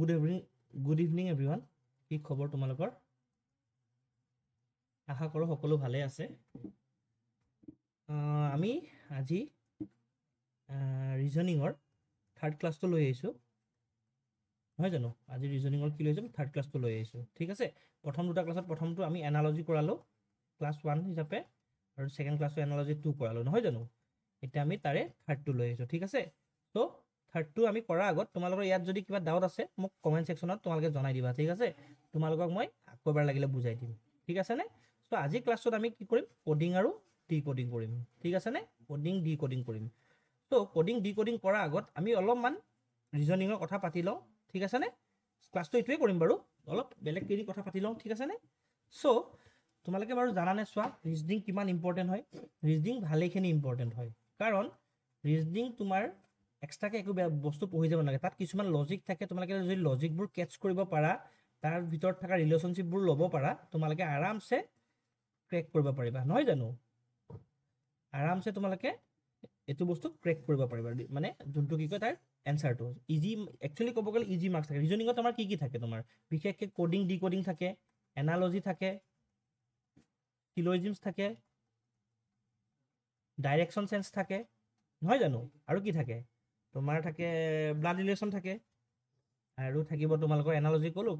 Good evening everyone. কি খবৰ তোমালোকৰ? আশা কৰোঁ সকলো ভালে আছে। আমি আজি ৰিজনিঙৰ থাৰ্ড ক্লাছটো লৈ আহিছোঁ, নহয় জানো? আজি ৰিজনিঙৰ কি লৈ আহিছোঁ? থাৰ্ড ক্লাছটো লৈ আহিছোঁ, ঠিক আছে। প্ৰথম দুটা ক্লাছত প্ৰথমটো আমি এনালজি কৰালোঁ ক্লাছ 1 হিচাপে, আৰু ছেকেণ্ড ক্লাছটো এনালজি 2 কৰালোঁ, নহয় জানো? এতিয়া আমি তাৰে থাৰ্ডটো লৈ আহিছোঁ, ঠিক আছে। ত' থাৰ্ডটো আমি কৰাৰ আগত তোমালোকৰ ইয়াত যদি কিবা ডাউট আছে মোক কমেণ্ট ছেকশ্যনত তোমালোকে জনাই দিবা, ঠিক আছে। তোমালোকক মই আকৌ এবাৰ লাগিলে বুজাই দিম, ঠিক আছেনে? ত' আজি ক্লাছটোত আমি কি কৰিম? কোডিং আৰু ডিকোডিং কৰিম, ঠিক আছেনে? কোডিং ডিকোডিং কৰিম। ত' কোডিং ডিকোডিং কৰাৰ আগত আমি অলপমান ৰিজনিঙৰ কথা পাতি লওঁ, ঠিক আছেনে? ক্লাছটো এইটোৱে কৰিম বাৰু, অলপ বেলেগ কেইদিন কথা পাতি লওঁ, ঠিক আছেনে? চ' তোমালোকে বাৰু জানানে? চোৱা, ৰিজনিং কিমান ইম্পৰ্টেণ্ট হয়। ৰিজনিং ভালেখিনি ইম্পৰ্টেণ্ট হয়, কাৰণ ৰিজনিং তোমাৰ এক্সট্ৰাকৈ একো বস্তু পঢ়ি যাব নালাগে। তাত কিছুমান লজিক থাকে, তোমালোকে যদি লজিকবোৰ কেটচ কৰিব পাৰা, তাৰ ভিতৰত থকা ৰিলেশ্যনশ্বিপবোৰ ল'ব পাৰা, তোমালোকে আৰামছে ক্ৰেক কৰিব পাৰিবা, নহয় জানো? আৰামছে তোমালোকে এইটো বস্তু ক্ৰেক কৰিব পাৰিবা, মানে যোনটো কি কয় তাৰ এনচাৰটো ইজি। একচুৱেলি ক'ব গ'লে ইজি মাৰ্কছ থাকে ৰিজনিঙত। আমাৰ কি কি থাকে? তোমাৰ বিশেষকৈ কোডিং ডিকোডিং থাকে, এনালজি থাকে, চিলজিমছ থাকে, ডাইৰেকশ্যন চেঞ্জ থাকে, নহয় জানো? আৰু কি থাকে? তোমাৰ থাকে ব্লাড ৰিলেশ্যন থাকে, আৰু থাকিব তোমালোকৰ এনালজি ক'লোঁ,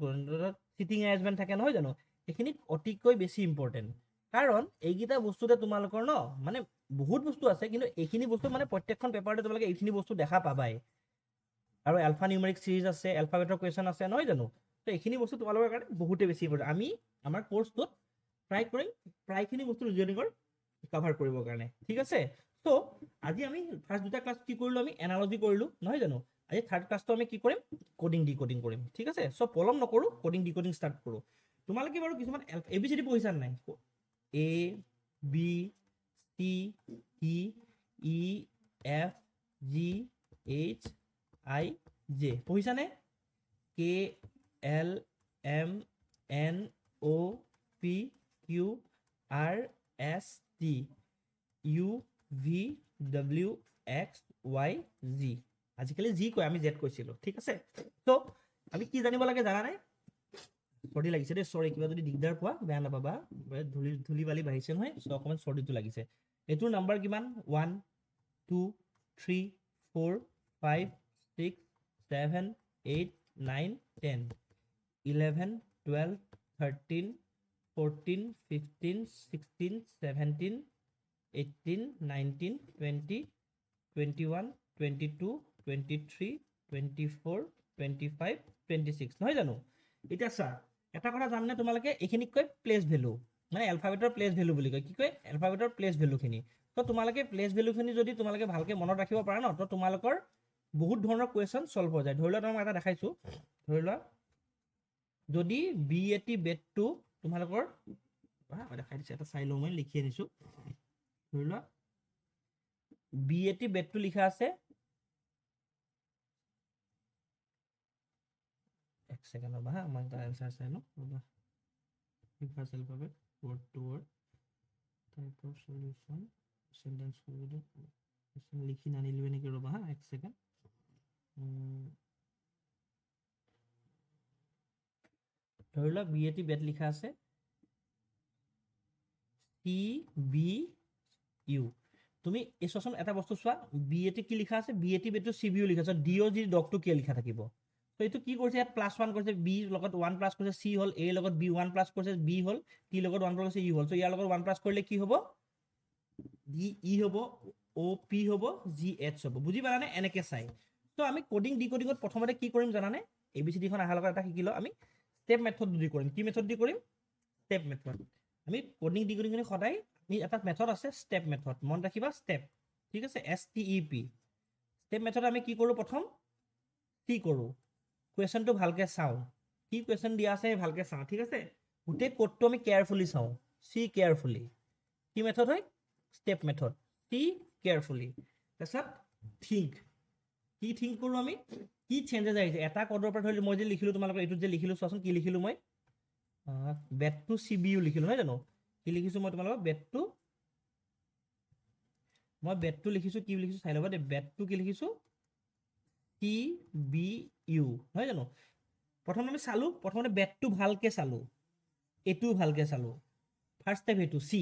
চিটিং এৰেঞ্জমেণ্ট থাকে, নহয় জানো? এইখিনি অতিকৈ বেছি ইম্পৰ্টেণ্ট, কাৰণ এইকেইটা বস্তুতে তোমালোকৰ মানে বহুত বস্তু আছে, কিন্তু এইখিনি বস্তু মানে প্ৰত্যেকখন পেপাৰতে তোমালোকে এইখিনি বস্তু দেখা পাবাই। আৰু এলফা নিউমেৰিক চিৰিজ আছে, এলফাবেটৰ কুৱেশ্যন আছে, নহয় জানো? তো এইখিনি বস্তু তোমালোকৰ কাৰণে বহুতেই বেছি ইম্পৰ্টেণ্ট। আমি আমাৰ কোৰ্চটোত ট্ৰাই কৰিম প্ৰায়খিনি বস্তু ৰিজনিঙৰ কভাৰ কৰিবৰ কাৰণে, ঠিক আছে। ত' আজি আমি ফাৰ্ষ্ট দুটা ক্লাছ কি কৰিলোঁ? আমি এনালজি কৰিলোঁ, নহয় জানো? আজি থাৰ্ড ক্লাছটো আমি কি কৰিম? কোডিং ডিকোডিং কৰিম, ঠিক আছে। চ' পলম নকৰোঁ, কোডিং ডিকোডিং ষ্টাৰ্ট কৰোঁ। তোমালোকে বাৰু কিছুমান ABCD পঢ়িছা নাই? A B C D E F G H I J পঢ়িছানে? K L M N O P Q R S T U V W X Y Z। আজিকালি জি কয়, আমি Z কৈছিলোঁ, ঠিক আছে। ত' আমি কি জানিব লাগে জানানে? চৰ্দি লাগিছে দেই, চৰি, কিবা যদি দিগদাৰ পোৱা বেয়া নাপাবা, ধূলি বালি বাঢ়িছে নহয়, চ' অকণমান চৰ্দিটো লাগিছে। এইটোৰ নাম্বাৰ কিমান? 1 2 3 4 5 6 7 8 9 10 11 12 13 14 15 16 17 18 19 20 21 22 23 24 25 26, নহয় জানো? এতিয়া চা, এটা কথা জানানে তোমালোকে? এইখিনিক কয় প্লেচ ভেলু, মানে এলফাবেটৰ প্লেচ ভেলু বুলি কয়। কি কয়? এলফাবেটৰ প্লেচ ভেলুখিনি। তো তোমালোকে প্লেচ ভেলুখিনি যদি তোমালোকে ভালকৈ মনত ৰাখিব পাৰা ন, তো তোমালোকৰ বহুত ধৰণৰ কুৱেশ্যন চল্ভ হৈ যায়। ধৰি লোৱা তোমাক এটা দেখাইছোঁ, ধৰি লোৱা যদি BAT বেটটো তোমালোকৰ দেখাই দিছে, এটা চাই লওঁ, মই লিখি আনিছোঁ। ধৰি লোৱা BAT বেটটো লিখা আছে, এক ছেকেণ্ড ৰ'বা হা, মই তাৰ এনচাৰ চাই লওঁ ৰ'বা। Reverse alphabet, word to word, type of solution, sentence লিখি নানিলোৱে নেকি, ৰ'বা হা এক ছেকেণ্ড। ধৰি লোৱা BAT বেট লিখা আছে CBU। তুমি এই চোৱাচোন এটা বস্তু চোৱা, BAT কি লিখা আছে? BAT বেটটো CBU লিখা আছে, DOG ডগটো কি লিখা থাকিব? তো এইটো কি কৰিছে? ইয়াত +1 কৰিছে, B লগত 1 প্লাছ কৰিছে, C হ'ল, A লগত B 1 প্লাছ কৰিছে, B হ'ল, T লগত 1 প্লাছ কৰিছে, E হ'ল। চ' ইয়াৰ লগত 1 প্লাছ কৰিলে কি হ'ব? DE হ'ব, OP হ'ব, GH হ'ব। বুজি পালানে? এনেকৈ চাই। ত' আমি কোডিং ডিকোডিঙত প্ৰথমতে কি কৰিম জানানে? ABCDখন অহাৰ লগত এটা শিকি লওঁ, আমি ষ্টেপ মেথড দি কৰিম। কি মেথড দি কৰিম? Step method. আমি কোডিং ডিকোডিং সদায় এটা মেথড আছে, ষ্টেপ মেথড, মনত ৰাখিবা, ষ্টেপ, ঠিক আছে, STEP। ষ্টেপ মেথড আমি কি কৰোঁ? প্ৰথম কি কৰোঁ? কুৱেশ্যনটো ভালকৈ চাওঁ, কি কুৱেশ্যন দিয়া আছে ভালকৈ চাওঁ, ঠিক আছে। গোটেই কোডটো আমি কেয়াৰফুলি চাওঁ, চি কেয়াৰফুলি। কি মেথড হয়? Step method. C carefully. তাৰপিছত থিংক। কি থিংক কৰোঁ আমি? কি চেঞ্জেছ আহিছে এটা কোডৰ পৰা? ধৰি মই যে লিখিলোঁ তোমালোকৰ এইটোত যে লিখিলোঁ, চোৱাচোন কি লিখিলোঁ মই? বেটটো CBU লিখিলোঁ, নহয় জানো? কি লিখিছোঁ মই তোমালোকক? বেটটো লিখিছোঁ, কি লিখিছোঁ চাই ল'বা দেই। বেটটো কি লিখিছোঁ? CBU, নহয় জানো? প্ৰথম আমি চালোঁ, প্ৰথমতে বেটটো ভালকৈ চালোঁ, এইটোও ভালকৈ চালোঁ, ফাৰ্ষ্ট ষ্টেপ এইটো C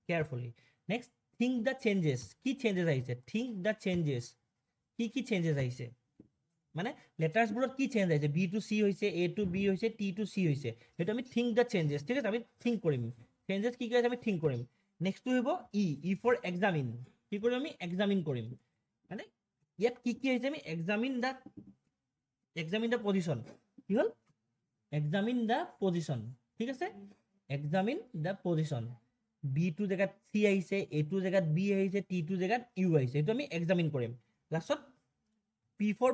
carefully. Next think the changes, কি চেঞ্জেছ আহিছে, থিংক দ্য চেঞ্জেছ, কি চেঞ্জেছ আহিছে, মানে লেটাৰ্ছবোৰত কি চেঞ্জ আহিছে, বি টু চি হৈছে, এ টু বি হৈছে, টি টু চি হৈছে, সেইটো আমি থিংক দ্য চেঞ্জেছ, ঠিক আছে, আমি থিংক কৰিম, চেঞ্জেছ কি আছে আমি থিংক কৰিম। নেক্সটটো হ'ব ই ফৰ এক্সামিন, কি কৰিম আমি এক্সামিন কৰিম, মানে ইয়াত কি আহিছে আমি এক্সামিন দ্য পজিশ্যন, কি হ'ল এক্সামিন দ্য পজিশ্যন, ঠিক আছে, examine the position, B to জেগাত চি আহিছে, এ টু জেগাত বি আহিছে, টি টু জেগাত ইউ আহিছে, সেইটো আমি এক্সামিন কৰিম। লাষ্টত P for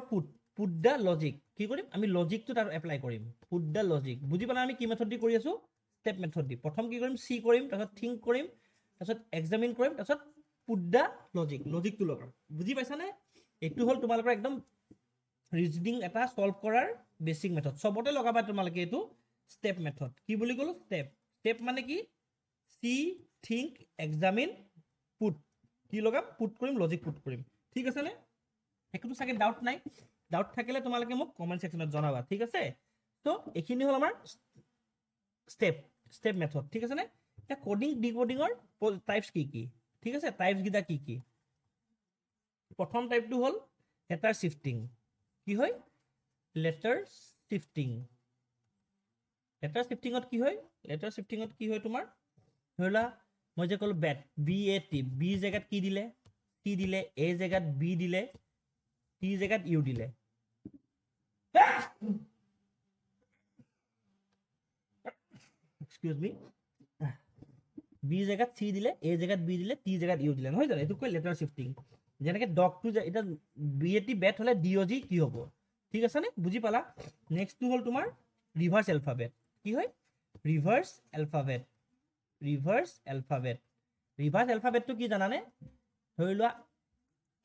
put the logic, কি কৰিম আমি লজিকটো তাত এপ্লাই কৰিম, পুট দ্য লজিক, বুজি পালা আমি কি মেথড দি কৰি আছো, ষ্টেপ মেথড দি। প্ৰথম কি কৰিম চি কৰিম, তাৰপিছত থিংক কৰিম, তাৰপিছত এক্সামিন কৰিম, তাৰপিছত পুট দ্য লজিকটো লগাম, বুজি পাইছানে? এইটো হ'ল তোমালোকৰ একদম ৰিজনিং এটা সলভ কৰাৰ বেসিক মেথড, সবতে লগাবা তোমালোকে এইটো ষ্টেপ মেথড। কি বুলি ক'লো ষ্টেপ মানে কি চি থিংক এক্সামিন পুট, কি লগাম পুট কৰিম লজিক পুট কৰিম, ঠিক আছে নে? একোটো চাগে ডাউট নাই, ডাউট থাকিলে তোমালোকে মোক কমেন্ট সেকশনত জনাবা, ঠিক আছে? তো এইখিনি হ'ল আমাৰ ষ্টেপ মেথড, ঠিক আছে নে? এতিয়া কোডিং ডিকোডিংৰ টাইপস কি, ঠিক আছে, টাইপস গিটা কি প্ৰথম টাইপটো হ'ল লেটাৰ শিফটিং, কি হয় লেটাৰ শিফটিং, লেটাৰ শিফটিঙত কি হয়, লেটাৰ শিফটিঙত কি হয় তোমাৰ ধৰি লোৱা মই যে ক'লো bat B A T, B জেগাত কি দিলে টি দিলে, এ জেগাত বি দিলে, টি জেগাত ইউ দিলে, এক্সকিউজ মি, বি জেগাত চি দিলে, এ জেগাত বি দিলে, টি জেগাত ইউ দিলে, নহয় জানো? এইটো কয় লেটাৰ শিফটিং। যেনেকে ডগটো যে এটা বি এ টি বেট হলে ডি অ জি কি হ'ব, ঠিক আছে নে? বুজি পালা? নেক্সটটো হ'ল তোমাৰ ৰিভাৰ্স এলফাবেট, কি হয় ৰিভাৰ্স এলফাবেট, ৰিভাৰ্স এলফাবেটটো কি জানানে? ধৰি লোৱা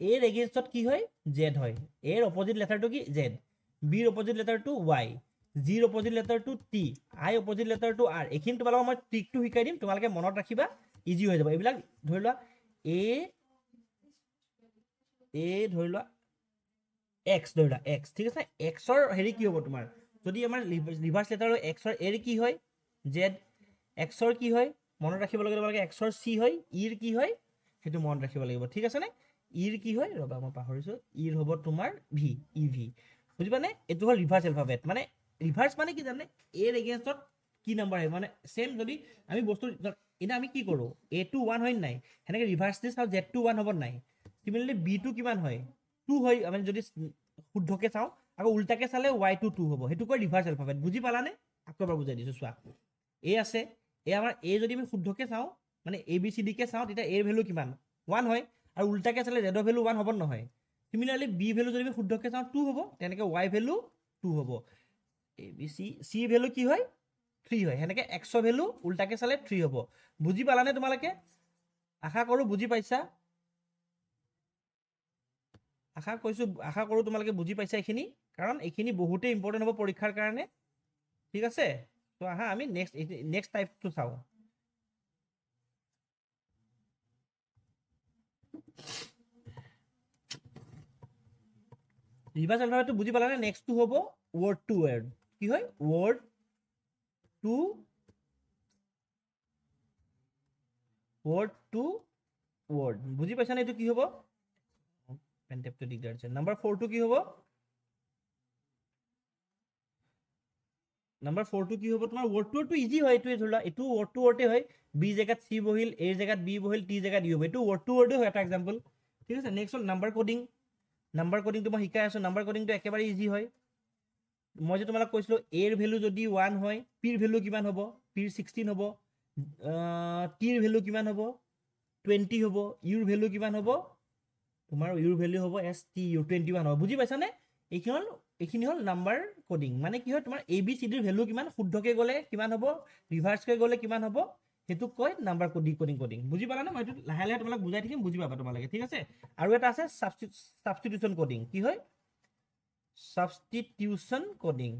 এৰ এগেইনষ্টত কি হয় জেড হয়, এৰ অপজিট লেটাৰটো কি জেড, বিৰ অপজিট লেটাৰটো ৱাই, জিৰ অপজিট লেটাৰটো টি, আই অপজিট লেটাৰটো আৰ। এইখিনি তোমালোকক মই ট্ৰিকটো শিকাই দিম, তোমালোকে মনত ৰাখিবা, ইজি হৈ যাব। এইবিলাক ধৰি লোৱা এ ধৰি লোৱা এক্স, ধৰি লোৱা এক্স, ঠিক আছে, এক্সৰ হেৰি কি হ'ব তোমাৰ যদি আমাৰ ৰিভাৰ্স লেটাৰ এক্সৰ এৰ কি হয় জেড, এক্সৰ কি হয় মনত ৰাখিব লাগিব তোমালোকে, এক্সৰ চি হয়, ইৰ কি হয় সেইটো মনত ৰাখিব লাগিব, ঠিক আছে নে? ইৰ কি হয় ৰবা মই পাহৰিছো, ইৰ হ'ব তোমাৰ ভি, ই ভি, বুজি পানে? এইটো হ'ল ৰিভাৰ্স এলফাবেট, মানে ৰিভাৰ্স মানে কি জানে এৰ এগেইনষ্টত কি নাম্বাৰ আহিব, মানে সেম যদি আমি বস্তু এতিয়া আমি কি কৰো এ টু 1 হয় নাই, সেনেকে ৰিভাৰ্স দি চাওঁ জেড টু 1 হ'ব নাই, সিমিলাৰলি বি টু কিমান হয় 2 হয়, আমি যদি শুদ্ধকে চাওঁ, আকৌ উল্টাকে চালে ৱাই টু 2 হ'ব, সেইটো কয় ৰিভাৰ্স এলফাবেট, বুজি পালানে? আকৌ এবাৰ বুজাই দিছো চোৱা, এ আছে, এ আমাৰ এ যদি আমি শুদ্ধকে চাওঁ মানে এ বি চি ডি কে চাওঁ, তেতিয়া এৰ ভেলু কিমান 1 হয়, আৰু উল্টাকে চালে জেডৰ ভেলু 1 হ'ব নহয়, সিমিলাৰলি বি ভেলু যদি আমি শুদ্ধকে চাওঁ 2 হ'ব, তেনেকে ৱাই ভেলু 2 হ'ব, এ বি চি ভেলু কি হয় 3 হয়, সেনেকে এক্সৰ ভেলু উল্টাকে চালে 3 হ'ব, বুজি পালানে তোমালোকে? আশা কৰো বুজি পাইছা, আশা কৰো তোমালোকে বুজি পাইছা এইখিনি, কাৰণ এইখিনি বহুতেই ইম্পৰ্টেণ্ট হ'ব পৰীক্ষাৰ কাৰণে, ঠিক আছে? তো আহা আমি নেক্সট টাইপটো চাওঁ। ৰিভাৰ্স এলফাবেটটো বুজি পালানে? নেক্সটটো হ'ব ৱৰ্ড টু ৱৰ্ড, কি হয় ৱৰ্ড টু ৱৰ্ড, বুজি পাইছানে? এইটো কি হ'ব পেনটেপটো দিগদাৰ আছে। নাম্বাৰ 4টো কি হ'ব, নাম্বাৰ 4টো কি হ'ব তোমাৰ ৱৰ্ড টু ৱৰ্ডটো ইজি হয়, এইটোৱে ধৰি লোৱা এইটো ৱৰ্ড টু ৱৰ্ডে হয়, বি জেগাত চি বহিল, এ জেগাত বি বহিল, টি জেগাত ইউ, এইটো ৱৰ্ড টু ৱৰ্ডে হয় এটা এক্সাম্পল, ঠিক আছে? নেক্সট হ'ল নাম্বাৰ কোডিং, নাম্বাৰ কোডিংটো মই শিকাই আছো, নাম্বাৰ কোডিংটো একেবাৰে ইজি হয়, মই যে তোমালোক কৈছিলো এৰ ভেলু যদি 1 হয়, পিৰ ভেলু কিমান হ'ব, পিৰ 16 হ'ব, টিৰ ভেলু কিমান হ'ব 20 হ'ব, ইউৰ ভেলু কিমান হ'ব তোমাৰ ইউৰ ভেলু হ'ব এছ টি ইউ 21 হ'ব, বুজি পাইছানে? এইখিনি হ'ল নাম্বাৰ কোডিং, মানে কি হয় তোমাৰ এ বি চি ডিৰ ভেলু কিমান শুদ্ধকে গ'লে কিমান হ'ব, ৰিভাৰ্সকে গ'লে কিমান হ'ব, সেইটোক কয় নাম্বাৰ কোডিং, বুজি পালানে? মই এইটো লাহে লাহে তোমালোক বুজাই থাকিম, বুজি পাবা তোমালোকে, ঠিক আছে? আৰু এটা আছে সাবস্টিটিউশন কোডিং, কি হয় সাবস্টিটিউশন কোডিং,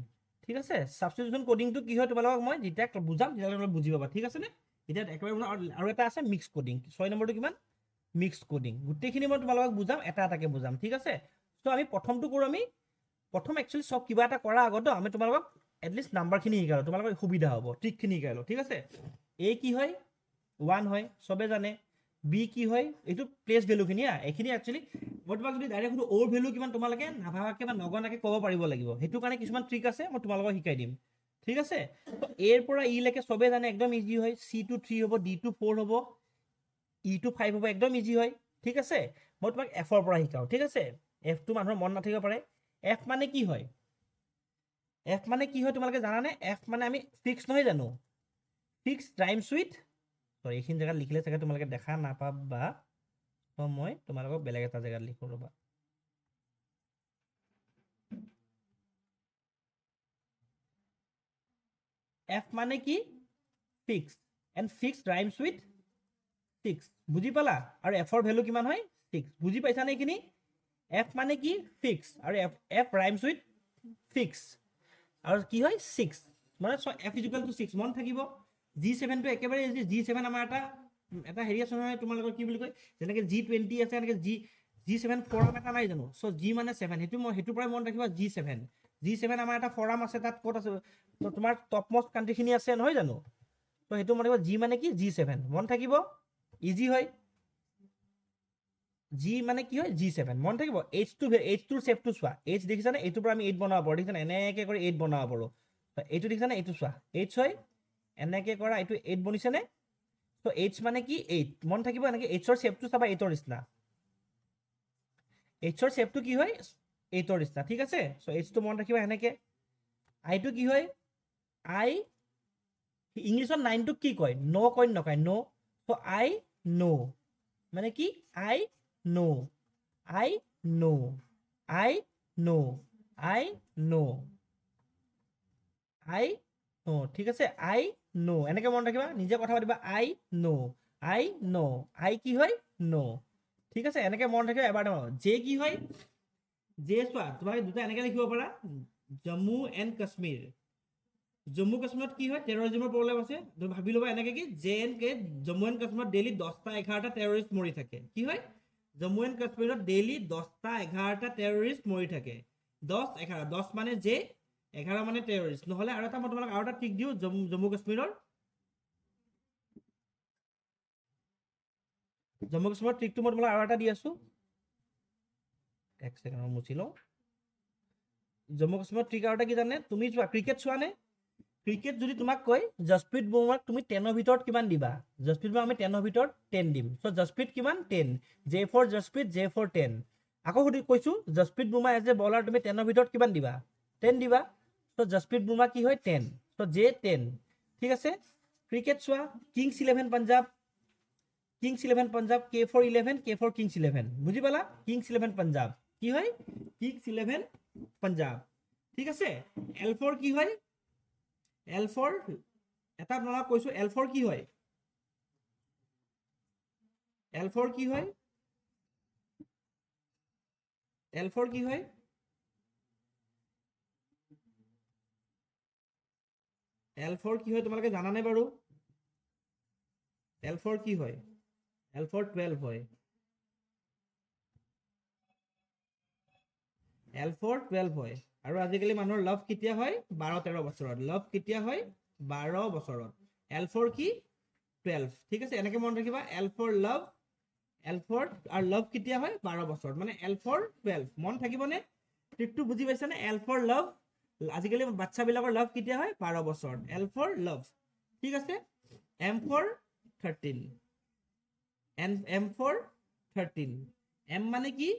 ঠিক আছে? সাবস্টিটিউশন কোডিংটো কি হয় তোমালোকক মই যেতিয়া বুজাম তেতিয়া তোমালোকে বুজি পাবা, ঠিক আছে নে? এতিয়া একেবাৰে আৰু এটা আছে মিক্স কোডিং, 6 নম্বৰটো কিমান মিক্স কোডিং, গোটেইখিনি মই তোমালোকক বুজাম, এটা এটাকে বুজাম, ঠিক আছে? তো আমি প্ৰথমটো কৰোঁ আমি প্ৰথম একচুৱেলি চব কিবা এটা কৰাৰ আগতো আমি তোমালোকক এটলিষ্ট নাম্বাৰখিনি শিকালোঁ, তোমালোকৰ সুবিধা হ'ব, ট্ৰিকখিনি শিকালোঁ, ঠিক আছে। এ কি হয় 1 হয় চবে জানে, বি কি হয় এইটো প্লেচ ভেলুখিনি, এইখিনি একচুৱেলি মই তোমাক যদি ডাইৰেক্ট সুধো অ'ৰ ভেলু কিমান তোমালোকে নাভাবাকৈ বা নগনাকৈ ক'ব পাৰিব লাগিব, সেইটো কাৰণে কিছুমান ট্ৰিক আছে মই তোমালোকক শিকাই দিম, ঠিক আছে। এৰ পৰা ই লৈকে চবে জানে একদম ইজি হয়, চি টু 3 হ'ব, ডি টু 4 হ'ব, ই টু 5 হ'ব, একদম ইজি হয়, ঠিক আছে। মই তোমাক এফৰ পৰা শিকাওঁ, ঠিক আছে। এফটো মানুহৰ মন নাথাকিব পাৰে। এফ মানে কি হয়, এফ মানে কি হয় তোমালোকে জানানে? এফ মানে আমি ফিক্স নহয় জানো, ফিক্স ৰাইমছ উইথ, চ' এইখিনি জেগাত লিখিলে চাগে তোমালোকে দেখা নাপাবা, ত' মই তোমালোকক বেলেগ এটা জেগাত লিখোঁ ৰ'বা। এফ মানে কি fix, and fix rhymes with 6, বুজি পালা? আৰু এফৰ ভেলু কিমান হয় 6, বুজি পাইছানে এইখিনি? এফ মানে কি ফিক্স, আৰু এফ ৰাইমছ উইথ ফিক্স, আৰু কি হয় 6, মানে এফ ইকুৱেল টু 6 মন থাকিব। G7টো একেবাৰে G7 আমাৰ এটা হেৰি আছে নহয় তোমালোকৰ কি বুলি কয়, যেনেকৈ G20 আছে এনেকৈ G7 ফৰাম এটা নাই জানো, চ' G মানে 7, সেইটোৰ পৰাই মন ৰাখিবা G7 আমাৰ এটা ফৰাম আছে, তাত ক'ত আছে তোমাৰ টপ মষ্ট কাণ্ট্ৰিখিনি আছে নহয় জানো, ত' সেইটো মন ৰাখিবা, G মানে কি G7 মন থাকিব, ইজি হয়। G মানে কি হয় G7 মন থাকিব। H2ৰ শেপটো চোৱা, H দেখিছানে, এইটোৰ পৰা আমি 8 বনাব পাৰোঁ, দেখিছানে এনেকৈ কৰি 8 বনাব পাৰোঁ, এইটো দেখিছানে, এইটো চোৱা H হয়, এনেকৈ কৰা এইটো 8 বনিছেনে, ত' H মানে কি 8 মন থাকিব, এনেকৈ Hৰ শেপটো চাবা 8ৰ নিচিনা, Hৰ শেপটো কি হয় 8ৰ নিচিনা, ঠিক আছে। চ' Hটো মন ৰাখিবা এনেকৈ। আইটো কি হয়, আই ইংলিছত 9টোক কি কয়, ন' কয় নকয়, ন', চ' আই ন' মানে কি আই ন', আই ন', আই ন', আই ন', আই ন', ঠিক আছে, আই ন', এনেকৈ মনত ৰাখিবা, নিজে কথা পাতিবা, আই ন', আই ন', আই কি হয় ন', ঠিক আছে, এনেকৈ মনত ৰাখিবা। এবাৰ জে কি হয়, জে চোৱা তোমালোকে দুটা এনেকৈ লিখিব পাৰা, জম্মু এণ্ড কাশ্মীৰ, জম্মু কাশ্মীৰত কি হয় টেৰৰিজিমৰ প্ৰব্লেম আছে, তুমি ভাবি ল'বা এনেকৈ কি JNK জম্মু এণ্ড কাশ্মীৰত ডেইলি 10টা 11টা টেৰৰিষ্ট মৰি থাকে, কি হয় জম্মু এণ্ড কাশ্মীৰত ডেইলি 10টা 11টা টেৰৰিষ্ট মৰি থাকে, 10 11, 10 মানে জে, 11 মানে টেৰৰিষ্ট। নহ'লে আৰু এটা মই তোমালোক আৰু এটা ট্ৰিক দিওঁ জম্মু কাশ্মীৰৰ ট্ৰিকটো মই তোমালোক আৰু এটা দি আছোঁ, এক ছেকেণ্ড মুচি লওঁ। জম্মু কাশ্মীৰৰ ট্ৰিক আৰু এটা কি জানে, তুমি চোৱা ক্ৰিকেট চোৱা নে, ক্ৰিকেট যদি তোমাক কয় জসপ্ৰীত বুমৰাক তুমি 10ৰ ভিতৰত কিমান দিবা, জসপ্ৰীত বুমৰাক আমি 10ৰ ভিতৰত 10 দিম, চ' জসপ্ৰীত কিমান 10, J for Jasprit, J for 10। আকৌ কৈছোঁ Jasprit Bumrah as a bowler তুমি 10ৰ ভিতৰত কিমান দিবা, 10 দিবা, চ' জসপ্ৰীত বুমৰা কি হয় 10, চ' জে 10, ঠিক আছে। ক্ৰিকেট চোৱা Kings eleven Punjab, K for 11, K for Kings 11, বুজি পালা, কিংছ ইলেভেন পাঞ্জাব কি হয় কিংছ ইলেভেন পাঞ্জাব, ঠিক আছে। এল ফৰ কি হয়, এল ফৰ এটা আপোনালোকক কৈছোঁ, এল ফৰ কি হয়, এল ফৰ কি হয়, এল ফৰ কি হয়, এল ফৰ কি হয় তোমালোকে জানানে বাৰু, এল ফৰ কি হয়, এল ফৰ 12 হয়, এল ফৰ 12 হয়। আৰু আজিকালি মানুহৰ লাভ কেতিয়া হয় 12-13 বছৰত, লাভ কেতিয়া হয় 12 বছৰত, এল ফৰ কি 12, ঠিক আছে, এনেকৈ মনত ৰাখিবা, L for love, L for আৰু লাভ কেতিয়া হয় 12 বছৰত, মানে এল ফৰ 12 মন থাকিবনে, ট্ৰিকটো বুজি পাইছানে, এল ফৰ লাভ, আজিকালি বাচ্চাবিলাকৰ লাভ কেতিয়া হয় 12 বছৰত, এল ফৰ লাভ, ঠিক আছে। M for 13, M for 13, M মানে কি,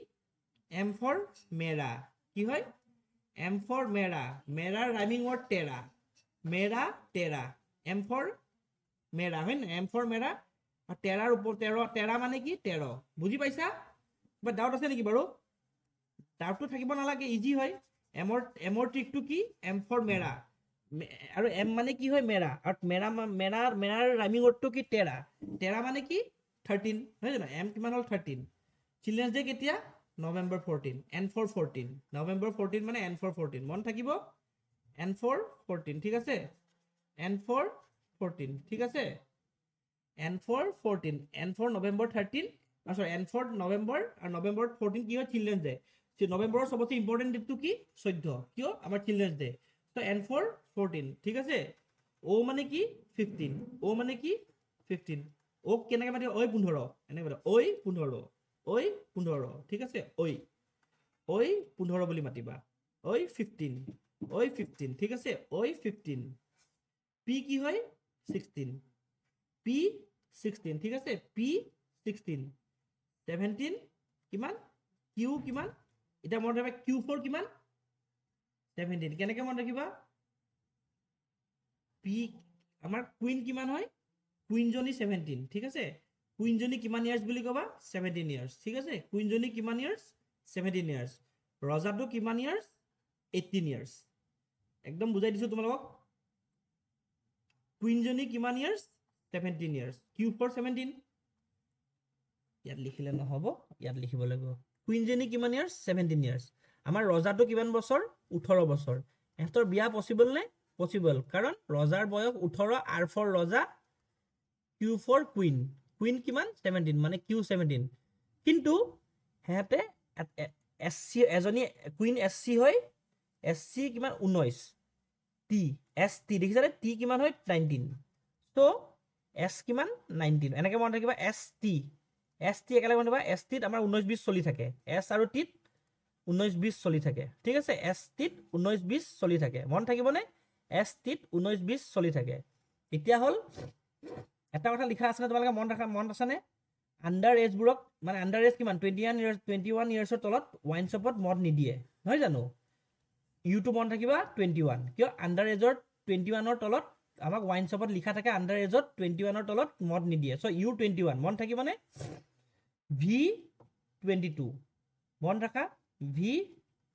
এম ফৰ মেৰা, কি হয় এম ফৰ মেৰা, মেৰাৰ ৰাইমিং ৱৰ্ড তেৰা, মেৰা তেৰা, এম ফৰ মেৰা হয় নাই, এম ফৰ মেৰা, তেৰাৰ ওপৰত তেৰা মানে কি 13, বুজি পাইছা, কিবা ডাউট আছে নেকি বাৰু, ডাউটটো থাকিব নালাগে, ইজি হয়। এমৰ ট্ৰিকটো কি, এম ফৰ মেৰা, আৰু এম মানে কি হয় মেৰা, আৰু মেৰাৰ ৰাইমিং ৱৰ্ডটো কি তেৰা, তেৰা মানে কি 13 নহয় জানো, এম কিমান হ'ল 13, চিলড্ৰেনছ ডে কেতিয়া নৱেম্বৰ 14, এন ফৰ 14, নৱেম্বৰ 14 মানে এন ফৰ 14 মন থাকিব, এন ফৰ 14, ঠিক আছে, এন ফৰ 14, ঠিক আছে, N for 14, N for November 13, sorry N for November, আৰু নৱেম্বৰ 14 কি হয় চিলড্ৰেনছ ডে, নৱেম্বৰৰ চবতছে ইম্পৰ্টেণ্ট ডেটটো কি 14 কিয় আমাৰ চিলড্ৰেনছ ডে তো এন ফৰ 14 ঠিক আছে অ' মানে কি 15 অ' মানে কি 15 অ'ক কেনেকৈ মাতিব ঐ 15 এনেকৈ মাতিব ঐ 15 ঐ 15 ঠিক আছে ঐ 15 বুলি মাতিবা ঐ 15 ঐ 15 ঠিক আছে ঐ 15 পি কি হয় 16 পি 16 ঠিক আছে পি 16 17 কিমান কিউ কিমান এতিয়া মনত ৰাখিবা কিউ ফৰ কিমান 17 কেনেকৈ মনত ৰাখিবা পি আমাৰ কুইন কিমান হয় কুইনজনী 17 ঠিক আছে কুইনজনী কিমান ইয়াৰ্ছ বুলি ক'বা 17 ইয়াৰ্ছ ঠিক আছে কুইনজনী কিমান ইয়াৰ্ছ 17 ইয়াৰ্ছ ৰজাটো কিমান ইয়াৰ্ছ 18 ইয়াৰ্ছ একদম বুজাই দিছোঁ তোমালোকক কুইনজনী কিমান ইয়াৰ্ছ 17 ইয়াৰ্ছ কিউ ফৰ 17 ইয়াত লিখিলে নহ'ব ইয়াত লিখিব লাগিব কুইনজনী কিমান ইয়াৰ্ছ 17 ইয়াৰ্ছ আমাৰ ৰজাটো কিমান বছৰ 18 বছৰ এহঁতৰ বিয়া পচিবল নে পচিবল কাৰণ ৰজাৰ বয়স 18 আৰ ফৰ ৰজা কিউ ফৰ কুইন কুইন কিমান 17 মানে কিউ 17 কিন্তু সিহঁতে এছ চি এজনী কুইন এছ চি হয় এছ চি কিমান 19 টি এছ টি দেখিছানে টি কিমান হয় 19 ত' এছ কিমান 19 এনেকৈ মনত ৰাখিবা এছ টি একেলগে মনত ৰাখিবা এছ টিত আমাৰ 19-20 চলি থাকে এছ আৰু টিত 19-20 চলি থাকে ঠিক আছে এছ টিত 19-20 চলি থাকে মনত থাকিবনে এছ টিত 19-20 চলি থাকে এতিয়া হ'ল এটা কথা লিখা আছেনে তোমালোকে মনত আছেনে আণ্ডাৰ এজবোৰক মানে আণ্ডাৰ এজ কিমান 21 ইয়াৰ্ছৰ তলত ৱাইন শ্বপত মদ নিদিয়ে নহয় জানো ইউটো মনত থাকিবা 21 কিয় আণ্ডাৰ এজৰ 21ৰ তলত আমাক ৱাইন শ্বপত লিখা থাকে আণ্ডাৰ এজত 21ৰ তলত মদ নিদিয়ে চ' ইউ 21 মনত থাকিবনে ভি 22 মনত ৰাখা ভি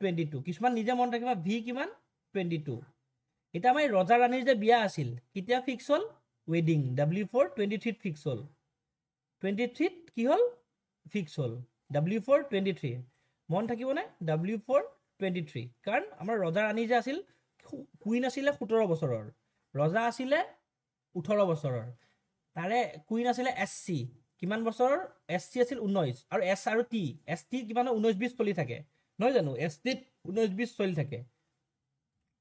22 কিছুমান নিজে মনত ৰাখিবা ভি কিমান 22 এতিয়া আমাৰ ৰজা ৰাণীৰ যে বিয়া আছিল কেতিয়া ফিক্স হ'ল ৱেডিং W4 23 ফিক্স হ'ল 23 কি হ'ল ফিক্স হ'ল W4 23 মন থাকিবনে W4 23 কাৰণ আমাৰ ৰজা ৰাণী যে আছিল কুইন আছিলে 17 বছৰৰ ৰজা আছিলে 18 বছৰৰ তাৰে কুইন আছিলে SC কিমান বছৰৰ SC আছিল 19 আৰু S আৰু T ST কিমান 19-20 চলি থাকে নহয় জানো STত 19-20 চলি থাকে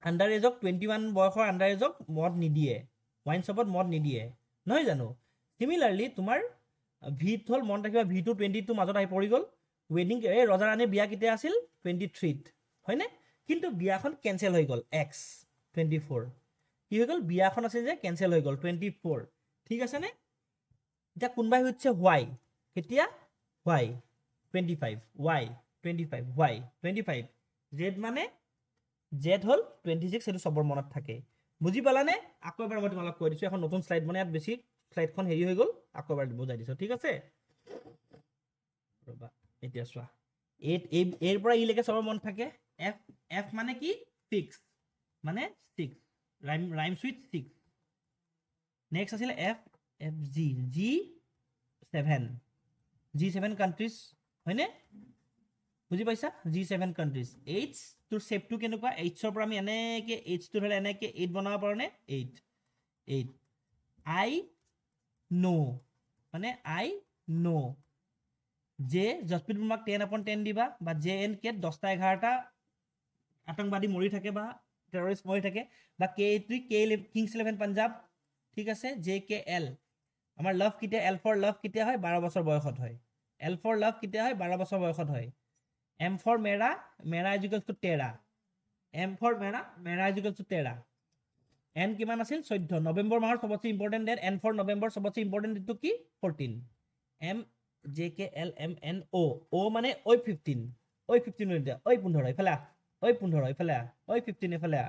আণ্ডাৰ এজক 21 বয়সৰ আণ্ডাৰ এজক মদ নিদিয়ে ৱাইন শ্বপত মদ নিদিয়ে নহয় জানো সিমিলাৰলি তোমাৰ ভিত হ'ল মনত ৰাখিবা ভিটো 22 মাজত আহি পৰি গ'ল ৱেডিং এই ৰজা ৰাণীৰ বিয়া কেতিয়া আছিল 23ত হয়নে কিন্তু বিয়াখন কেঞ্চেল হৈ গ'ল X 24 কি হৈ গ'ল বিয়াখন আছে যে কেঞ্চেল হৈ গ'ল 24 ঠিক আছেনে এতিয়া কোনোবাই সুধিছে হোৱাই কেতিয়া হোৱাই 25 ৱাই 25 ৱাই 25 জেড মানে জেড হ'ল 26 সেইটো চবৰ মনত থাকে বুজি পালানে আকৌ এবাৰ মই তোমালোক কৈ দিছোঁ এখন নতুন শ্লাইড মানে ইয়াত বেছি শ্লাইডখন হেৰি হৈ গ'ল আকৌ এবাৰ বুজাই দিছোঁ ঠিক আছে ৰ'বা এতিয়া চোৱা এৰ পৰা ইলৈকে চবৰ মনত থাকে এফ মানে কি ফিক্স মানে 6 ৰাইমছ উইথ 6 নেক্সট আছিলে এফ জি G7 কাণ্ট্ৰিজ হয়নে বুজি পাইছা G7 কাণ্ট্ৰিজ এইচ তোৰ শেপটো কেনেকুৱা এইচৰ পৰা আমি এনেকৈ এইচটো ধৰিলে এনেকৈ 8 বনাব পাৰোঁনে 8 আই ন' মানে আই ন' জে জসপ্ৰীত বুমৰাক 10/10 দিবা বা JNK 10টা 11টা আতংকবাদী মৰি থাকে বা টেৰৰিষ্ট মৰি থাকে বা কিংছ 11 পাঞ্জাব ঠিক আছে JKL আমাৰ লাভ কেতিয়া এল ফৰ লাভ কেতিয়া হয় 12 বছৰ বয়সত হয় এল ফৰ লাভ কেতিয়া হয় 12 বছৰ বয়সত হয় এম ফৰ মেৰা ইজিকেলছ টু টেৰা এম ফৰ মেৰা ইজিকেলছ টু টেৰা এন কিমান আছিল 14 নৱেম্বৰ মাহৰ চবতছে important date N for November চবতছে ইম্পৰ্টেণ্ট ডেটটো কি 14 এম JKLMNO অ মানে ঐ 15 ঐ 15 এতিয়া ঐ 15 এইফালে ঐ 15 এইফালে ঐ 15 এইফালে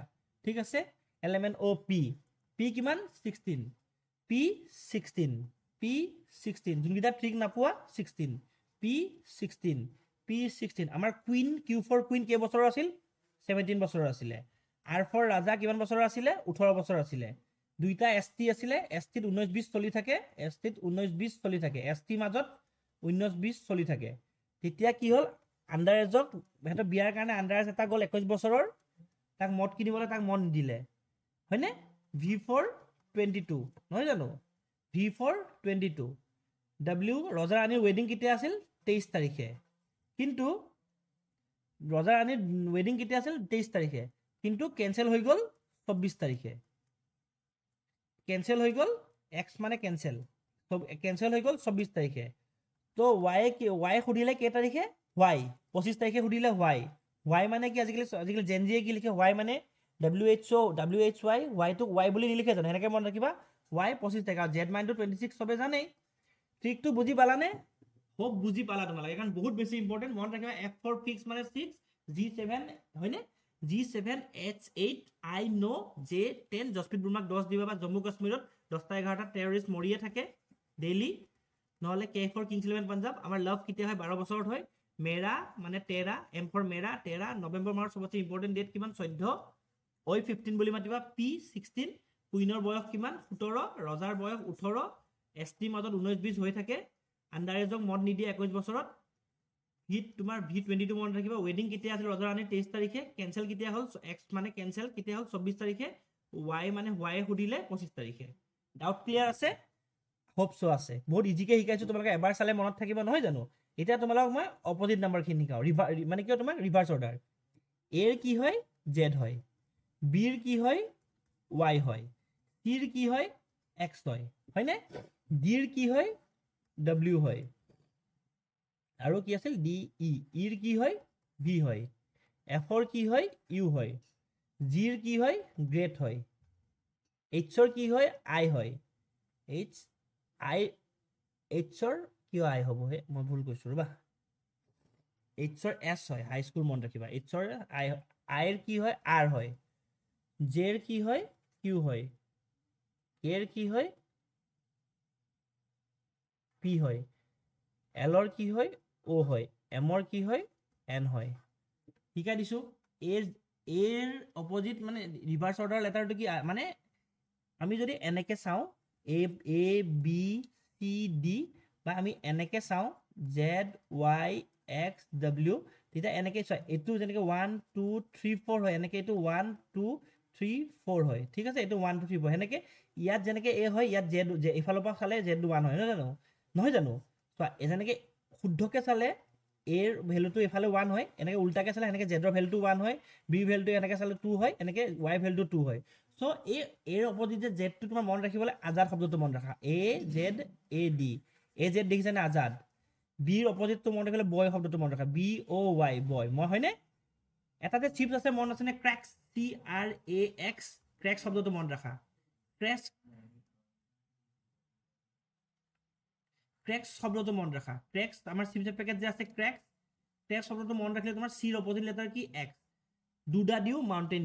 ঠিক আছে LMNO P কিমান 16 P16 যোনকেইটা ঠিক নাপোৱা 16 P16 আমাৰ কুইন কিউ ফৰ কুইন কেইবছৰৰ আছিল 17 বছৰৰ আছিলে আৰ ফৰ ৰাজা কিমান বছৰৰ আছিলে 18 বছৰ আছিলে দুইটা ST আছিলে STত 19-20 চলি থাকে STত 19-20 চলি থাকে ST মাজত 19-20 চলি থাকে তেতিয়া কি হ'ল আণ্ডাৰ এজক সিহঁতৰ বিয়াৰ কাৰণে আণ্ডাৰ এজ এটা গ'ল 21 বছৰৰ তাক মদ কিনিবলৈ তাক মন নিদিলে হয়নে V4 22 নহয় জানো V4 22 W ৰজা ৰাণীৰ ৱেডিং কেতিয়া আছিল 23 তাৰিখে কিন্তু ৰজা ৰাণীৰ ৱেডিং কেতিয়া আছিল 23 তাৰিখে কিন্তু কেঞ্চেল হৈ গ'ল 24 তাৰিখে কেঞ্চেল হৈ গ'ল এক্স মানে কেঞ্চেল কেঞ্চেল হৈ গ'ল 24 তাৰিখে তো ৱাই সুধিলে কেই তাৰিখে ৱাই 25 তাৰিখে সুধিলে ৱাই মানে কি আজিকালি জেনজিয়ে কি লিখে ৱাই মানে WHY ৱাইটোক ৱাই বুলি নিলিখে জানো সেনেকৈ মনত ৰাখিবা ৱাই 25 তাৰিখে আৰু জেড মাইনটো 26 চবে জানেই ট্ৰিকটো বুজি পালানে হোপ বুজি পালা তোমালোকে কাৰণ বহুত বেছি ইম্পৰ্টেণ্ট মনত ৰাখিবা F for fix মানে 6 G7 হয়নে G7 H8 I know J10 Jasprit বুমৰাক 10 দিবা বা জম্মু কাশ্মীৰত 10টা 11টা টেৰৰিষ্ট মৰিয়ে থাকে ডেইলি নহলে K for Kings 11 পাঞ্জাব আমাৰ লাভ কেতিয়া হয় 12 বছৰত হয় মেৰা মানে 13 M for মেৰা 13 নৱেম্বৰ মাহৰ সবতছে ইম্পৰ্টেণ্ট ডেট কিমান 14 ওই 15 বুলি মাতিবা P16 কুইনৰ বয়স কিমান 17 ৰজাৰ বয়স 18 এছটি মাজত 19-20 হৈ থাকে আন্ডাৰেজক মত নিদিয়ে 21 বছৰত হিট তোমাৰ V22 মনত ৰাখিবা ৱেডিং কেতিয়া আছিল ৰজা ৰাণীৰ 23 তাৰিখে কেঞ্চেল কেতিয়া হ'ল এক্স মানে কেঞ্চেল কেতিয়া হ'ল 24 তাৰিখে ৱাই মানে ৱাই সুধিলে 25 তাৰিখে ডাউট ক্লিয়াৰ আছে হোপ সো আছে বহুত ইজিকে শিকাইছো তোমালোকে এবাৰ চালে মনত থাকিব নহয় জানো এতিয়া তোমালোকক মই অপোজিট নাম্বাৰখিনি শিকাও মানে কি তোমাক ৰিভাৰ্স অৰ্ডাৰ এৰ কি হয় জেড হয় বিৰ কি হয় ৱাই হয় সিৰ কি হয় এক্স হয় হয়নে ডিৰ কি হয় ডব্লিউ হয় আৰু কি আছিল ডি ইৰ কি হয় ভি হয় এফৰ কি হয় ইউ হয় জিৰ কি হয় গ্ৰেট হয় এইচৰ কি হয় আই হয় এইচৰ কিয় আই হ'ব হে মই ভুল কৈছো ৰবা এইচৰ এছ হয় হাই স্কুল মনত ৰাখিবা এইচৰ আইৰ কি হয় আৰ হয় জেৰ কি হয় কিউ হয় এৰ কি হয় পি হয় এলৰ কি হয় ও হয় এমৰ কি হয় এন হয় শিকাই দিছো এৰ অপোজিট মানে ৰিভাৰ্স অৰ্ডাৰ লেটাৰটো কি মানে আমি যদি এনেকে চাওঁ এ বি চি ডি বা আমি এনেকে চাওঁ জেড ৱাই এক্স ডব্লিউ তেতিয়া এনেকে চোৱা এইটো যেনেকে 1 2 3 4 হয় এনেকে এইটো 1 2 3 4 হয় ঠিক আছে এইটো 1 2 3 4 এনেকে ইয়াত যেনেকে এ হয় ইয়াত জেড ইফালৰ পৰা চালে জেড 1 হয় নহয় জানো চোৱা যেনেকে শুদ্ধকে চালে এৰ ভ্যালুটো এফালে 1 হয় এনেকে উল্টাকে চালে এনেকে জেডৰ ভ্যালুটো 1 হয় বিৰ ভ্যালুটো এনেকে চালে 2 হয় এনেকে ৱাই ভ্যালুটো 2 হয় সো এৰ অপোজিট যে জেডটো তোমাৰ মন ৰাখিবলৈ আজাদ শব্দটো মন ৰাখা A Z A D A Z দেখিছানে আজাদ বিৰ অপোজিটটো মন ৰাখিলে বয় শব্দটো মন ৰাখা বি অ ৱাই বয় মই হয়নে এটা যে চিপছ আছে মন আছেনে ক্ৰেক্স CRAX ক্ৰেক্স শব্দটো মন ৰাখা ক্ৰেক্স শব্দটো মন ৰাখা ক্ৰেক্স আমাৰ চিপছৰ পেকেট যে আছে ক্ৰেক্স শব্দটো মন ৰাখিলে তোমাৰ চিৰ অপোজিট লেটাৰ কি এক্স দুডা ডিউ মাউণ্টেন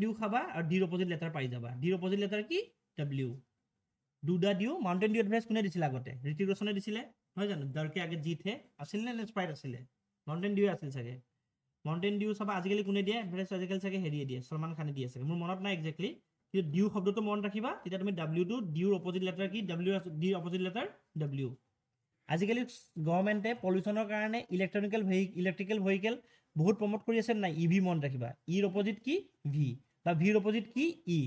ডিউ খাবা আৰু ডিৰ অপোজিট লেটাৰ পাই যাবা ডিৰ অপোজিট লেটাৰ কি ডব্লিউ দুডা ডিউ মাউণ্টেন ডিউ এডভাইচ কোনে দিছিলে আগতে ঋতিক ৰোশনে দিছিলে নহয় জানো দৰকে আগে জিত হে আছিল নে স্প্ৰাইট আছিলে মাউণ্টেন ডিউ আছিল চাগে মাউণ্টেন ডিউ চাবা আজিকালি কোনে দিয়ে এডভাইচ আজিকালি চাগে হেৰিয়ে দিয়ে সলমান খানে দিয়ে চাগে মোৰ মনত নাই এক্সেক্টলি কিন্তু ডিউ শব্দটো মনত ৰাখিবা তেতিয়া তুমি ডব্লিউটো ডিউৰ অপোজিট লেটাৰ কি ডিৰ অপোজিট লেটাৰ ডব্লিউ আজিকালি গভৰ্ণমেণ্টে পলিউশ্যনৰ কাৰণে ইলেক্ট্ৰিকেল ভেহিকেল বহুত প্ৰমোট কৰি আছে নাই ইভি মন ৰাখিবা ইৰ অপোজিট কি ভি বা ভিৰ অপোজিট কি ই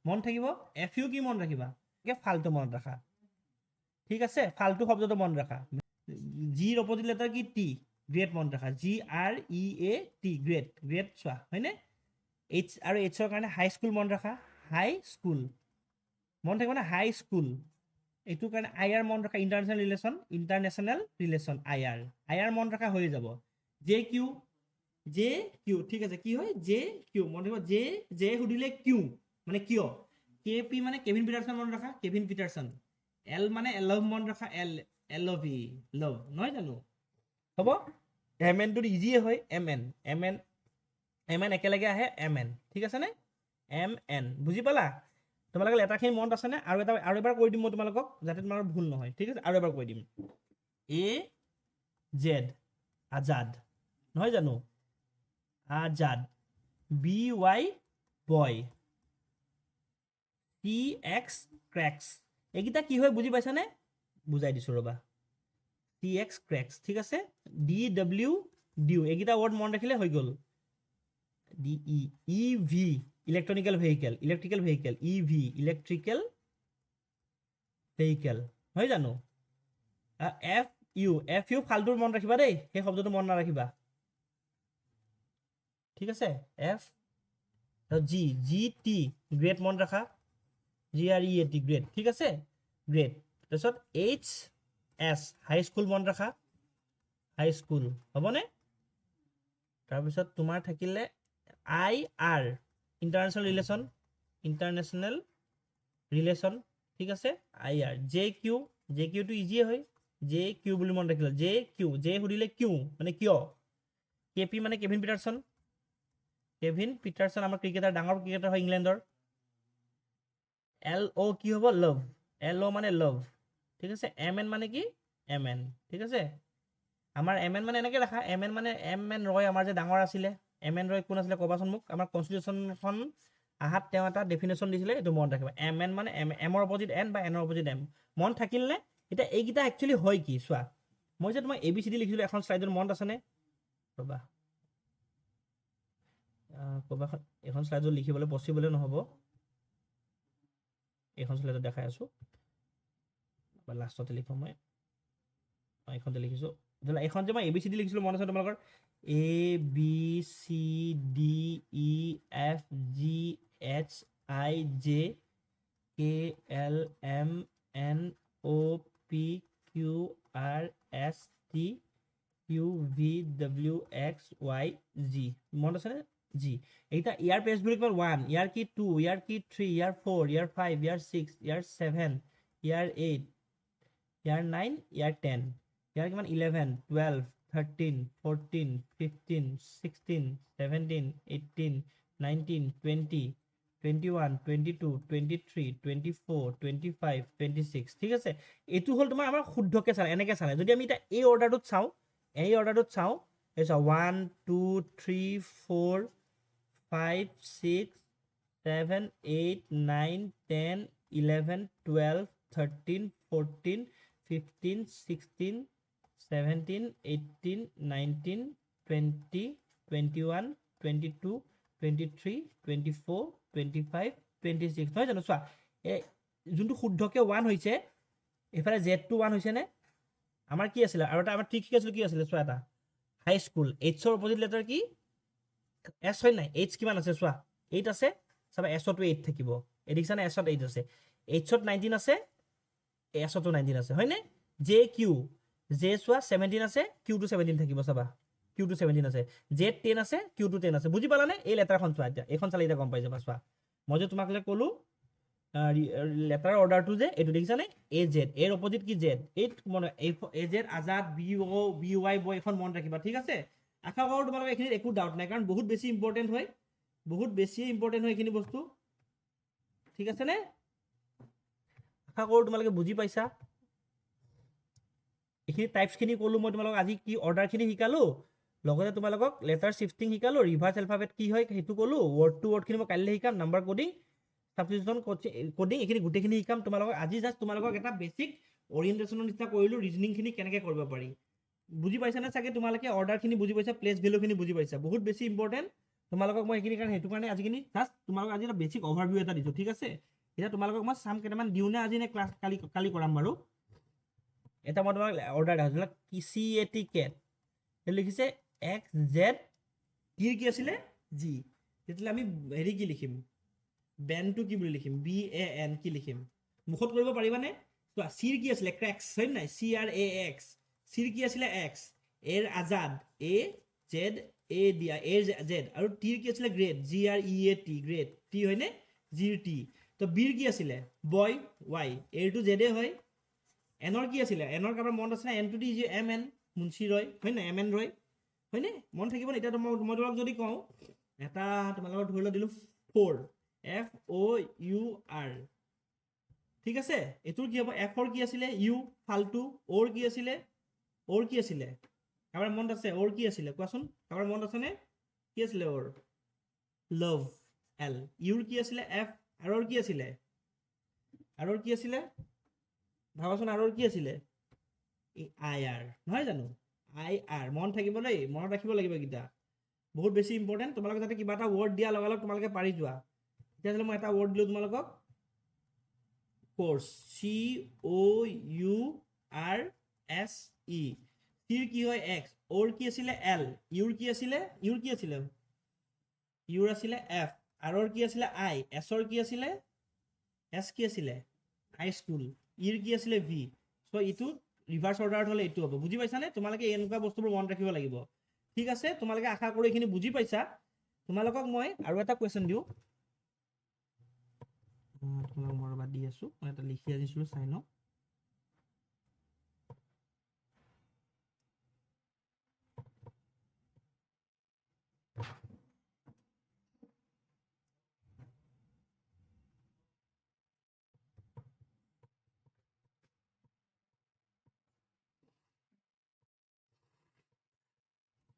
মন থাকিব এফ ইউ কি মন ৰাখিবা ফাল্টু মনত ৰাখা ঠিক আছে ফাল্টু শব্দটো মন ৰাখা জিৰ অপোজিট লেটাৰ কি টি গ্ৰেট মন ৰাখা GREAT গ্ৰেট চোৱা হয়নে এইচ আৰু এইচৰ কাৰণে হাই স্কুল মন ৰাখা হাই স্কুল মন থাকিব না হাই স্কুল এইটোৰ কাৰণে IR মন ৰাখা ইণ্টাৰনেশ্যনেল ৰিলেশ্যন IR মন ৰাখা হৈ যাব জে কিউ ঠিক আছে কি হয় জে কিউ মন থাকিব জে সুধিলে কিউ মানে কিয় KP মানে কেভিন পিটাৰছন মন ৰাখা কেভিন পিটাৰছন এল মানে এলভ মন ৰাখা LOV লভ নহয় জানো হ'ব MN টোৰ ইজিয়ে হয় MN একেলগে আহে MN ঠিক আছে নে MN বুজি পালা তোমালোকে লেটাৰখিনি মনত আছেনে আৰু এবাৰ কৈ দিম মই তোমালোকক যাতে তোমাৰ ভুল নহয় ঠিক আছে আৰু এবাৰ কৈ দিম AZ আজাদ নহয় জানো আজাদ BY বয় CX ক্ৰেক্স এইকেইটা কি হয় বুজি পাইছানে বুজাই দিছো ৰবা CX ক্ৰেক্স ঠিক আছে DW ডিউ এইকেইটা ৱৰ্ড মনত ৰাখিলে হৈ গ'ল DE EV electrical vehicle EV electrical vehicle হয় জানো FU ফাল্টুৰ মনত ৰাখিবা দেই সেই শব্দটো মনত নাৰাখিবা ঠিক আছে F G G T grade মনত ৰাখা GREAT গ্ৰেড ঠিক আছে গ্ৰেড তাৰপিছত HS হাই স্কুল মনত ৰাখা হাই স্কুল হ'বনে তাৰপিছত তোমাৰ থাকিলে IR ইণ্টাৰনেশ্যনেল ৰিলেশ্যন ঠিক আছে IR JQ টো ইজিয়ে হয় JQ বুলি মনত ৰাখিলা JQ J সুধিলে কিউ মানে কিয় KP মানে কেভিন পিটাৰছন আমাৰ ক্ৰিকেটাৰ ডাঙৰ ক্ৰিকেটাৰ হয় ইংলেণ্ডৰ LO কি হ'ব লভ LO মানে লভ ঠিক আছে MN মানে কি MN ঠিক আছে আমাৰ MN মানে এনেকৈ ৰাখা MN মানে MN ৰয় আমাৰ যে ডাঙৰ আছিলে MN ৰয় কোন আছিলে ক'বাচোন মোক আমাৰ কনষ্টিটিউশ্যনখন আহাত তেওঁ এটা ডেফিনেশ্যন দিছিলে এইটো মনত ৰাখিবা MN মানে এমৰ অপজিট N বা এনৰ অপজিট M মন থাকিলনে এতিয়া এইকেইটা একচুৱেলি হয় কি চোৱা মই যে তোমাক ABCD লিখিছিলোঁ এখন শ্লাইডত মনত আছেনে ৰ'বা ক'ৰবাখন এখন শ্লাইডত লিখিবলৈ পচিবলে নহ'ব এইখন শ্লাইডত দেখাই আছোঁ বা লাষ্টতে লিখোঁ মই এইখনতে লিখিছোঁ এইখন যে মই ABCD লিখিছিলোঁ মনত আছে তোমালোকৰ ABCDEFGHIJKLMNOPQRSTUVWXYZ মনত আছেনে জি এইটা ইয়াৰ পেজ বুলি কয় 1 ইয়াৰ কি 2 ইয়াৰ কি 3 ইয়াৰ 4 ইয়াৰ 5 ইয়াৰ 6 ইয়াৰ 7 ইয়াৰ 8 ইয়াৰ 9 ইয়াৰ 10 ইয়াৰ কিমান 11 12 13 14 15 16 17 18 19 20 21 22 23 24 25 26 ঠিক আছে এইটো হ'ল তোমাৰ আমাৰ শুদ্ধকে চালে এনেকৈ চালে যদি আমি এতিয়া এই অৰ্ডাৰটোত চাওঁ এই চাওঁ 1 2 3 4 5 6 7 8 9 10 11 12 13 14 15 16 17 18 19 20 21 22 23 24 25 26 নহয় জানো চোৱা এই যোনটো শুদ্ধকে 1 হৈছে এইফালে Z2 1 হৈছেনে আমাৰ কি আছিলে আৰু এটা আমাৰ ট্ৰিক শিকাইছিলোঁ কি আছিলে চোৱা এটা হাই স্কুল Hৰ অপজিট লেটাৰ কি S হয় নাই H কিমান আছে চোৱা 8 আছে চাবা S-তো 8 থাকিব এই দেখিছানে S-ত 8 আছে H-ত 19 আছে S-তো 19 আছে হয়নে JQ J চোৱা 17 আছে Q-টো 17 থাকিব চাবা Q-টো 17 আছে Z 10 আছে Q-টো 10 আছে বুজি পালানে এই লেটাৰখন চোৱা এতিয়া এইখন চালে এতিয়া গম পাই যাবা চোৱা মই যে তোমাক যে ক'লো লেটাৰ অৰ্ডাৰটো যে এইটো দেখিছানে AZ এৰ অপজিট কি Z এইট মানে AZ আজাদ BY বয় এখন মনত ৰাখিবা ঠিক আছে আশা কৰোঁ তোমালোকৰ এইখিনিত একো ডাউট নাই কাৰণ বহুত বেছি ইম্পৰ্টেণ্ট হয় এইখিনি বস্তু ঠিক আছে নে আশা কৰোঁ তোমালোকে বুজি পাইছা এইখিনি টাইপছখিনি ক'লোঁ মই তোমালোকক আজি কি অৰ্ডাৰখিনি শিকালোঁ লগতে তোমালোকক লেটাৰ শিফটিং শিকালোঁ ৰিভাৰ্ছ এলফাবেট কি হয় সেইটো ক'লোঁ ৱৰ্ড টু ৱৰ্ডখিনি মই কাইলৈ শিকাম নাম্বাৰ কোডিং সাবষ্টিটিউশ্যন কোডিং এইখিনি গোটেইখিনি শিকাম তোমালোকক আজি জাষ্ট তোমালোকক এটা বেছিক অৰিয়েণ্টেশ্যনৰ নিচিনা কৰিলোঁ ৰিজনিংখিনি কেনেকৈ কৰিব পাৰি বুজি পাইছানে চাগে তোমালোকে অৰ্ডাৰখিনি বুজি পাইছা প্লেচ ভেলুখিনি বুজি পাইছা বহুত বেছি ইম্পৰ্টেণ্ট তোমালোকক মই এইখিনি কাৰণে সেইটো কাৰণে আজিখিনি জাষ্ট তোমালোকক আজি এটা বেছিক অভাৰভিউ এটা দিছোঁ ঠিক আছে এতিয়া তোমালোকক মই চাম কেইটামান দিওঁনে আজি নে ক্লাছ কালি কৰাম বাৰু এটা মই তোমাক অৰ্ডাৰ দেখাইছোঁ CAT কেট লিখিছে XZ কি আছিলে জি তেতিয়াহ'লে আমি হেৰি কি লিখিম বেনটো কি বুলি লিখিম BAN কি লিখিম মুখত কৰিব পাৰিবানে চোৱা চিৰ কি আছিলে ক্ৰেক্স হয় নাই CRAX চিৰ কি আছিলে X এৰ আজাদ AZ A দিয়া এৰ Z আৰু টিৰ কি আছিলে গ্ৰেড GREAT গ্ৰেড টি হয়নে জিৰ টি তো বিৰ কি আছিলে বয় Y এৰটো Z হয় এনৰ কি আছিলে এনৰ কাৰোবাৰ মনত আছে না এনটো দি MN মুন্সি ৰয় হয় নাই MN ৰয় হয়নে মন থাকিব নে এতিয়া মই তোমাক যদি কওঁ এটা তোমালোকৰ ধৰি লওঁ দিলোঁ 4 FOUR ঠিক আছে এইটোৰ কি হ'ব F-ৰ কি আছিলে U ফাল্টু অ'ৰ কি আছিলে কাৰোবাৰ মনত আছে অ'ৰ কি আছিলে কোৱাচোন কাৰোবাৰ মনত আছেনে কি আছিলে অ'ৰ লভ L ইউৰ কি আছিলে F আৰৰ কি আছিলে ভাবাচোন আৰৰ কি আছিলে IR নহয় জানো IR মন থাকিব দেই মনত ৰাখিব লাগিব এইকেইটা বহুত বেছি ইম্পৰ্টেণ্ট তোমালোকে যাতে কিবা এটা ৱৰ্ড দিয়া লগালগ তোমালোকে পাৰি যোৱা তেতিয়াহ'লে মই এটা ৱৰ্ড দিলোঁ তোমালোকক কোৰ্চ COURSE চিৰ কি হয় X অ'ৰ কি আছিলে L ইউৰ কি আছিলে ইউৰ আছিলে এফ, আৰৰ কি আছিলে আই, এছৰ কি আছিলে এছ কি আছিলে হাই স্কুল, ইৰ কি আছিলে ভি। চ' এইটো ৰিভাৰ্চ অৰ্ডাৰত হ'লে এইটো হ'ব। বুজি পাইছানে? তোমালোকে এনেকুৱা বস্তুবোৰ মনত ৰাখিব লাগিব। ঠিক আছে, তোমালোকে আশা কৰোঁ এইখিনি বুজি পাইছা। তোমালোকক মই আৰু এটা কুৱেশ্যন দিওঁ, তোমালোকক মই ৰ'বা দি আছোঁ, মই এটা লিখি আনিছিলোঁ, চাই লওঁ।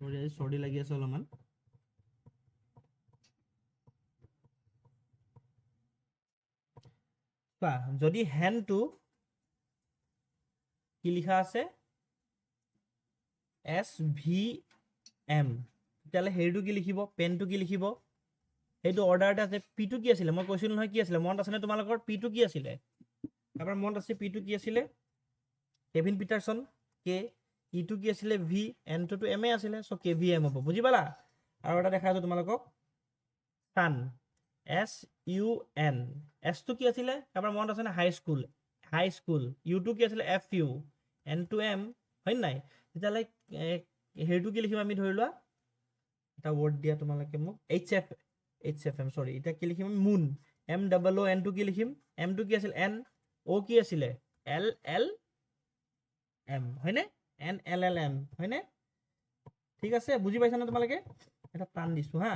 মোৰ আজি চৰ্দি লাগি আছে অলপমান। চোৱা, যদি হেনটো কি লিখা আছে এছ ভি এম, তেতিয়াহ'লে হেৰিটো কি লিখিব, পেনটো কি লিখিব, সেইটো অৰ্ডাৰতে আছে। পিটো কি আছিলে, মই কৈছিলোঁ নহয় কি আছিলে, মনত আছেনে তোমালোকৰ? পিটো কি আছিলে, তাৰপৰা মনত আছে পিটো কি আছিলে, কেভিন পিটাৰছন। কে ইটো কি আছিলে ভি, এনটোতো এম এ আছিলে, চ' কে ভি এম হ'ব। বুজি পালা? আৰু এটা দেখা আছোঁ তোমালোকক, ছান, এছ ইউ এন, এছটো কি আছিলে তাৰপৰা মনত আছেনে হাই স্কুল, হাই স্কুল, ইউটো কি আছিলে F U, N to M, হয় নাই? তেতিয়াহ'লে হেৰিটো কি লিখিম আমি, ধৰি লোৱা এটা ৱৰ্ড দিয়া তোমালোকে মোক, এইচ এফ এম, চৰি, এতিয়া কি লিখিম মুন, এম ডাবল অ' এনটো কি লিখিম, এমটো কি আছিল এন, অ' কি আছিলে এল এল এম, হয়নে? এন এল এল এম, হয়নে? ঠিক আছে, বুজি পাইছানে তোমালোকে? এটা টান দিছোঁ হা।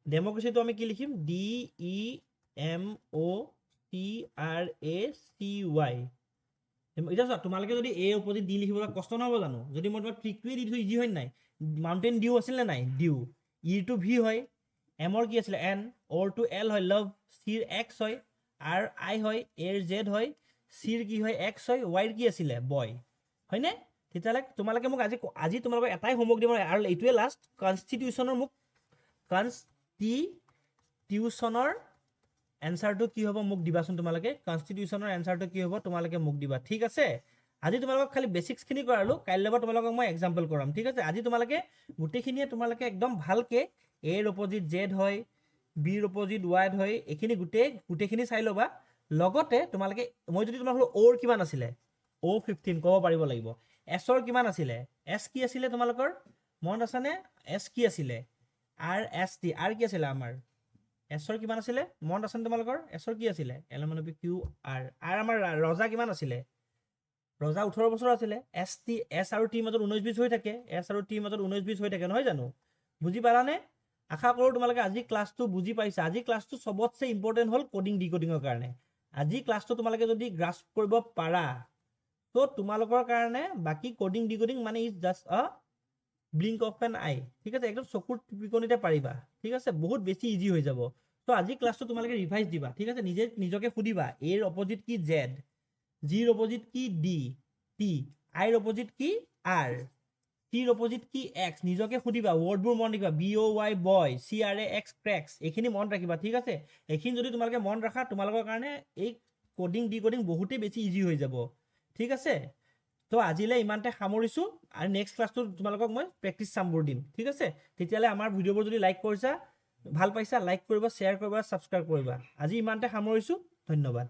ডেম'ক্ৰেচিটো আমি কি লিখিম, ডি ই এম অ' চি আৰ এ চি ৱাই। এতিয়া চোৱা, তোমালোকে যদি এ অপজিট ডি লিখিবলৈ কষ্ট নহ'ব জানো? যদি মই তোমাক ট্ৰিকটোৱে দি দিছোঁ, ইজি হয় নাই? মাউণ্টেইন ডিউ আছিল নে নাই, ডিউ, ইৰটো ভি হয়, এমৰ কি আছিলে এন, অ'ৰ টু এল হয় লাভ, চিৰ এক্স হয়, আৰ আই হয়, এৰ জেড হয়, চিৰ কি হয় এক্স হয়, ৱাইৰ কি আছিলে বয়, হয়নে? তেতিয়াহ'লে তোমালোকে মোক আজি তোমালোকক এটাই হোমৱৰ্ক দিব, আৰু এইটোৱে লাষ্ট, কনষ্টিটিউশ্যনৰ মোক কনষ্টিটিউশ্যনৰ এনচাৰটো কি হ'ব মোক দিবাচোন তোমালোকে। কনষ্টিটিউশ্যনৰ এনচাৰটো কি হ'ব তোমালোকে মোক দিবা, ঠিক আছে? আজি তোমালোকক খালি বেচিক্সখিনি কৰালোঁ, কাইলৈ পৰা তোমালোকক মই এক্সাম্পল কৰাম, ঠিক আছে? আজি তোমালোকে গোটেইখিনিয়ে তোমালোকে একদম ভালকে এৰ অপজিট জেড হয়, বিৰ অপজিট ৱাইড হয়, এইখিনি গোটেইখিনি চাই ল'বা। লগতে তোমালোকে, মই যদি তোমালোকৰ অ'ৰ কিমান আছিলে, অ' 15 ক'ব পাৰিব লাগিব। এছৰ কিমান আছিলে, এছ কি আছিলে তোমালোকৰ মনত আছেনে? এছ কি আছিলে, আৰ এছ টি, আৰ কি আছিলে আমাৰ এছৰ কিমান আছিলে মনত আছেনে তোমালোকৰ? এছৰ কি আছিলে এলএমএনপি কিউ আৰ, আৰ আমাৰ ৰজা কিমান আছিলে, ৰজা 18 বছৰ আছিলে। এছ টি, এছ আৰু টিৰ মাজত 19-20 হৈ থাকে, এছ আৰু টিৰ মাজত 19-20 হৈ থাকে, নহয় জানো? বুজি পালানে? আশা কৰোঁ তোমালোকে আজি ক্লাছটো বুজি পাইছা। আজি ক্লাছটো চবতছে ইম্পৰ্টেণ্ট হ'ল কডিং ডিকডিঙৰ কাৰণে। আজি ক্লাছটো তোমালোকে যদি গ্ৰাস্প কৰিব পাৰা, তো তোমালোকৰ কাৰণে বাকী কডিং ডিকডিং মানে ইজ জাষ্ট আ ব্লিংক অফ এন আই, ঠিক আছে? একদম চকুৰ টিপিকনিতে পাৰিবা, ঠিক আছে? বহুত বেছি ইজি হৈ যাব। তো আজি ক্লাছটো তোমালোকে ৰিভাইজ দিবা, ঠিক আছে? নিজকে সুধিবা, এৰ অপজিট কি জেড, জিৰ অপজিট কি ডি, টি, আইৰ অপজিট কি আৰ, চিৰ অপজিট কি এক্স। নিজকে সুধিবা, ৱৰ্ডবোৰ মনত ৰাখিবা, বি অ' ৱাই বয়, চি আৰ এ এক্স ক্ৰেক্স, এইখিনি মনত ৰাখিবা, ঠিক আছে? এইখিনি যদি তোমালোকে মনত ৰাখা, তোমালোকৰ কাৰণে এই কডিং ডিকডিং বহুতেই বেছি ইজি হৈ যাব, ঠিক আছে? তো আজিলৈ ইমানতে সামৰিছোঁ, আৰু নেক্সট ক্লাছটোত তোমালোকক মই প্ৰেক্টিছ চামবোৰ দিম, ঠিক আছে? তেতিয়াহ'লে আমাৰ ভিডিঅ'বোৰ যদি লাইক কৰিছা, ভাল পাইছা, লাইক কৰিবা, শ্বেয়াৰ কৰিবা, ছাবস্ক্ৰাইব কৰিবা। আজি ইমানতে সামৰিছোঁ, ধন্যবাদ।